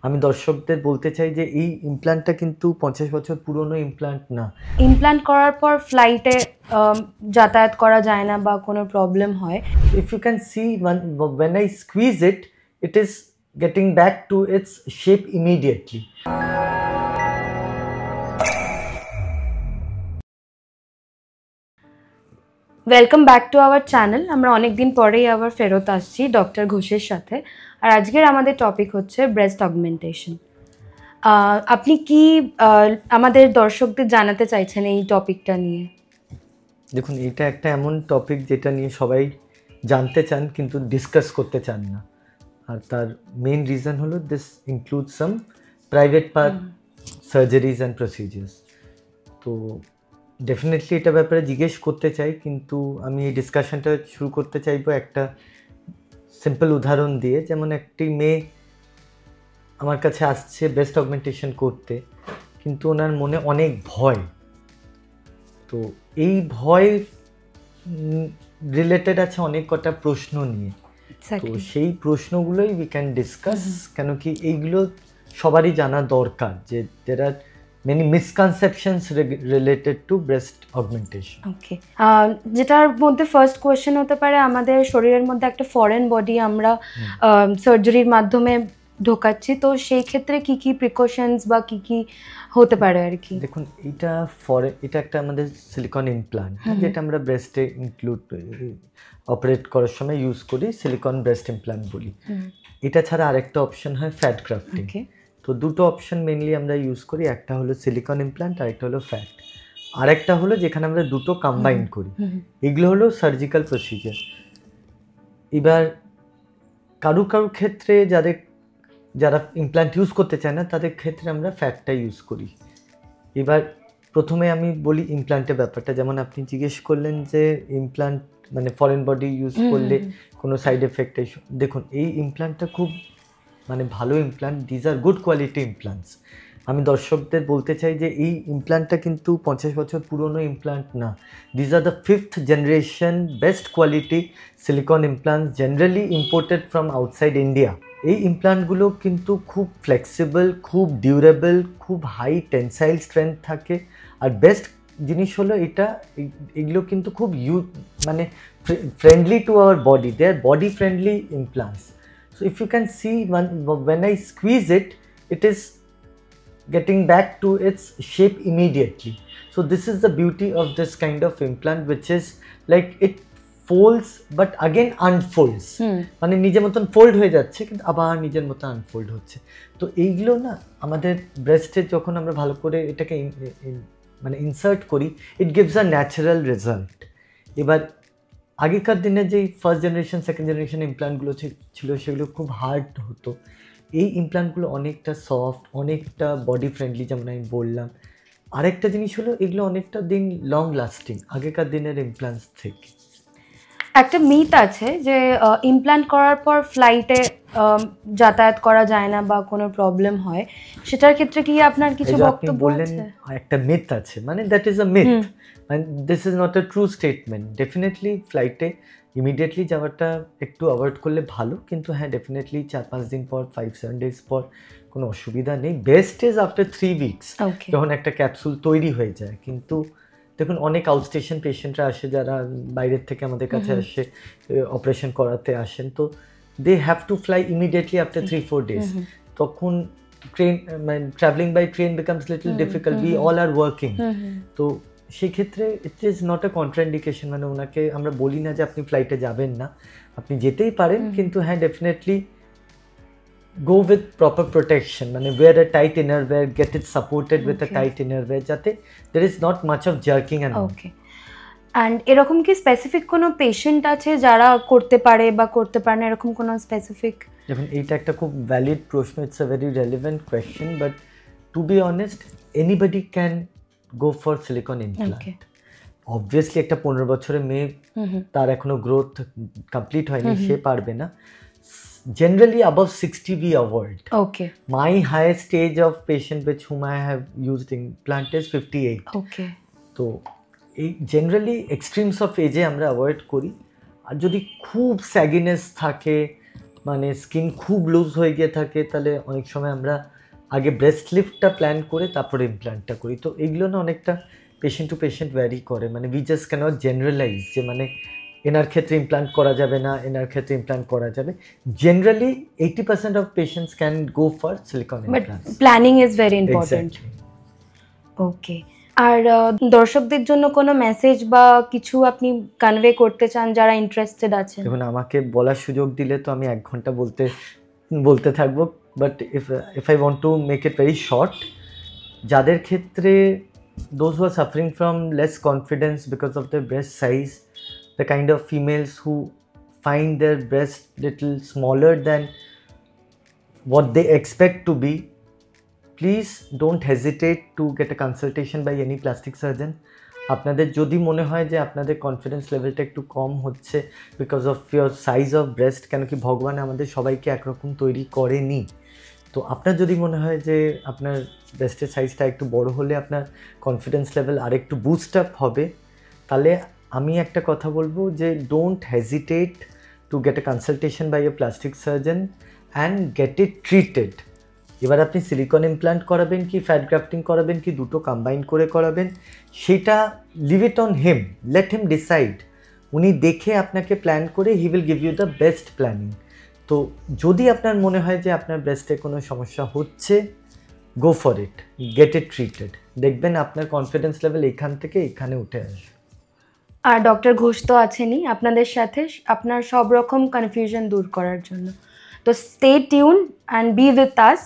আমি দর্শকদের বলতে চাই যে এই ইমপ্ল্যান্টটা কিন্তু 50 বছর পুরনো ইমপ্ল্যান্ট না। ইমপ্ল্যান্ট করার পর ফ্লাইটে যাতায়াত করা যায় না বা কোনো প্রবলেম হয়। If you can see when I squeeze it, it is getting back to its shape immediately. Welcome back to our channel. আমরা অনেক দিন পরেই আবার ফেরত আসছি ডক্টর ঘোষের সাথে। আর আজকের আমাদের টপিক হচ্ছে ব্রেস্ট অগমেন্টেশন। আপনি কি আমাদের দর্শকদের জানাতে চাইছেন এই টপিকটা নিয়ে? দেখুন, এটা একটা এমন টপিক যেটা নিয়ে সবাই জানতে চান কিন্তু ডিসকাস করতে চান না। আর তার মেইন রিজন হলো this include some private part surgeries and procedures. তো ডেফিনেটলি এটা ব্যাপারে জিজ্ঞেস করতে চাই, কিন্তু আমি এই ডিসকাশনটা শুরু করতে চাইবো একটা সিম্পল উদাহরণ দিয়ে। যেমন একটি মেয়ে আমার কাছে আসছে ব্রেস্ট অগমেন্টেশন করতে, কিন্তু ওনার মনে অনেক ভয়। তো এই ভয় রিলেটেড আছে অনেক কটা প্রশ্ন নিয়ে। তো সেই প্রশ্নগুলোই উই ক্যান ডিসকাস, কেন কি এইগুলো সবারই জানা দরকার যে there are many misconceptions related to breast augmentation. ওকে, যেটার মধ্যে ফার্স্ট কোয়েশ্চেন হতে পারে, আমাদের শরীরের মধ্যে একটা ফরেন বডি আমরা সার্জারির মাধ্যমে ঢোকাচ্ছি, তো সেই ক্ষেত্রে কি কি প্রিকশনস বা কি কি হতে পারে আর কি? দেখুন, এটা একটা আমাদের সিলিকন ইমপ্ল্যান্ট, যেটা আমরা ব্রেস্টে ইনক্লুড অপারেট করার সময় ইউজ করি, সিলিকন ব্রেস্ট ইমপ্ল্যান্ট বলি। এটা ছাড়া আরেকটা অপশন হয় ফ্যাট গ্রাফটিং। তো দুটো অপশন মেইনলি আমরা ইউজ করি, একটা হলো সিলিকন ইমপ্ল্যান্ট, আরেকটা হলো ফ্যাট। আরেকটা হলো যেখানে আমরা দুটো কম্বাইন করি। এগুলো হলো সার্জিক্যাল প্রসিজার। এবার কারু ক্ষেত্রে যারা ইমপ্ল্যান্ট ইউজ করতে চায় না, তাদের ক্ষেত্রে আমরা ফ্যাটটা ইউজ করি। এবার প্রথমে আমি বলি ইমপ্ল্যান্টের ব্যাপারটা। যেমন আপনি জিজ্ঞেস করলেন যে ইমপ্ল্যান্ট মানে ফরেন বডি ইউজ করলে কোনো সাইড এফেক্ট। দেখুন, এই ইমপ্ল্যান্টটা খুব ভালো implant, these are good quality implants. আমি দর্শকদের বলতে চাই যে এই ইমপ্ল্যান্টটা কিন্তু 50 বছর পুরনো ইমপ্ল্যান্ট না। These are the 5th generation best quality silicon implants, generally imported from outside India. এই ইমপ্ল্যান্টগুলো কিন্তু খুব ফ্লেক্সিবল, খুব ডিউরেবল, খুব হাই টেনসাইল স্ট্রেংথ থাকে। আর বেস্ট জিনিস হলো এগুলো কিন্তু খুব friendly to our body, they are body friendly implants. So if you can see when I squeeze it, it is getting back to its shape immediately. So this is the beauty of this kind of implant, which is like it folds but again unfolds. মানে নিজের মতন fold হয়ে যাচ্ছে কিন্তু আবার নিজের মতো unfold হচ্ছে। তো এইগুলো না আমাদের ব্রেস্টে যখন আমরা ভালো করে এটাকে ইনসার্ট করি, it gives a natural result. এবার আগেকার দিনে যেই ফার্স্ট জেনারেশন সেকেন্ড জেনারেশন ইমপ্ল্যান্টগুলো ছিল সেগুলো খুব হার্ড হতো। এই ইমপ্ল্যান্টগুলো অনেকটা সফট, অনেকটা বডি ফ্রেন্ডলি, যেমন আমি বললাম। আরেকটা জিনিস হলো এগুলো অনেকটা দিন লং লাস্টিং আগেকার দিনের ইমপ্ল্যান্টস থেকে। একটা মিথ আছে যে ইমপ্ল্যান্ট করার পর ফ্লাইটে যাতায়াত করা যায় না বা কোনো প্রবলেম হয়, সেটার ক্ষেত্রে কি আপনার কিছু বক্তব্য আছে? একটা মিথ আছে, that is a myth, this is not a true statement. Definitely ফ্লাইটে ইমিডিয়েটলি যাওয়াটা একটু অ্যাভয়েড করলে ভালো, কিন্তু হ্যাঁ ডেফিনেটলি 4-5 দিন পর, 5-7 ডেজ পর কোনো অসুবিধা নেই। বেস্ট ইজ আফটার 3 উইকস, যখন একটা ক্যাপসুল তৈরি হয়ে যায়। কিন্তু দেখুন, অনেক আউটস্টেশন পেশেন্টরা আসে যারা বাইরের থেকে আমাদের কাছে আসে অপারেশন করাতে আসেন, তো they have to fly immediately after 3-4 days. তখন train travelling by train becomes little difficult, we all are working. তো সেই ক্ষেত্রে it is not a contraindication, ওনাকে আমরা বলি না যে আপনি ফ্লাইটে যাবেন না, আপনি যেতেই পারেন, কিন্তু হ্যাঁ definitely go with proper protection, wear a tight innerwear, get it supported with a tight innerwear, যাতে there is not much of jerking and okay. And এরকম কি স্পেসিফিক কোনো পেশেন্ট আছে যারা করতে পারে বা করতে পারে না, এরকম কোনো স্পেসিফিক? দেখুন, এইটা একটা খুব ভ্যালিড প্রশ্ন, it's a very relevant question, but to be honest anybody can go for silicon implant. Obviously একটা 15 বছরের মেয়ে, তার এখনো গ্রোথ কমপ্লিট হয়নি, সে পারবে না। Generally above 60 we avoid. Okay. My highest age of patient with whom I have used implant is 58. Okay. তো এই জেনারেলি এক্সট্রিমস অফ এজে আমরা অ্যাভয়েড করি। আর যদি খুব স্যাগিনেস থাকে মানে স্কিন খুব লুজ হয়ে গিয়ে থাকে, তাহলে অনেক সময় আমরা আগে ব্রেস্ট লিফটটা প্ল্যান করে তারপরে ইমপ্ল্যান্টটা করি। তো এইগুলো না অনেকটা পেশেন্ট টু পেশেন্ট ভ্যারি করে, মানে উই জাস্ট ক্যানট জেনারেলাইজ যে মানে এনার ক্ষেত্রে ইমপ্ল্যান্ট করা যাবে না, এনার ক্ষেত্রে ইমপ্ল্যান্ট করা যাবে। Generally 80% of patients can go for silicone butt implants. Planning is very important. Okay, আর দর্শকদের জন্য কোনো মেসেজ বা কিছু আপনি কনভে করতে চান যারা ইন্টারেস্টেড আছেন? দেখুন, আমাকে বলার সুযোগ দিলে তো আমি 1 ঘন্টা বলতে থাকবো, but if I want to make it very short, যাদের ক্ষেত্রে those who are suffering from less confidence because of their breast size, the kind of females who find their breast little smaller than what they expect to be, please don't hesitate to get a consultation by any plastic surgeon. আপনাদের যদি মনে হয় যে আপনাদের confidence লেভেলটা একটু কম হচ্ছে because of your size of breast, কেন কি ভগবান আমাদের সবাইকে একরকম তৈরি করেনি, তো আপনার যদি মনে হয় যে আপনার ব্রেস্টের সাইজটা একটু বড় হলে আপনার কনফিডেন্স লেভেল আরেকটু বুস্ট আপ হবে, তাহলে আমি একটা কথা বলবো যে don't hesitate to get a consultation by a plastic surgeon and get it treated. এবার আপনি সিলিকন ইমপ্ল্যান্ট করাবেন কি ফ্যাট গ্রাফটিং করাবেন কি দুটো কম্বাইন করে করাবেন, সেটা leave it on him, let him decide. উনি দেখে আপনাকে প্ল্যান করে he will give you the best planning. তো যদি আপনার মনে হয় যে আপনার ব্রেস্টে কোনো সমস্যা হচ্ছে, go for it, gate it treated, দেখবেন আপনার কনফিডেন্স লেভেল এখান থেকে এখানে উঠে আসবে। আর ডক্টর ঘোষ তো আছেনই আপনাদের সাথে আপনার সব রকম কনফিউশন দূর করার জন্য। তো stay tune and B with us.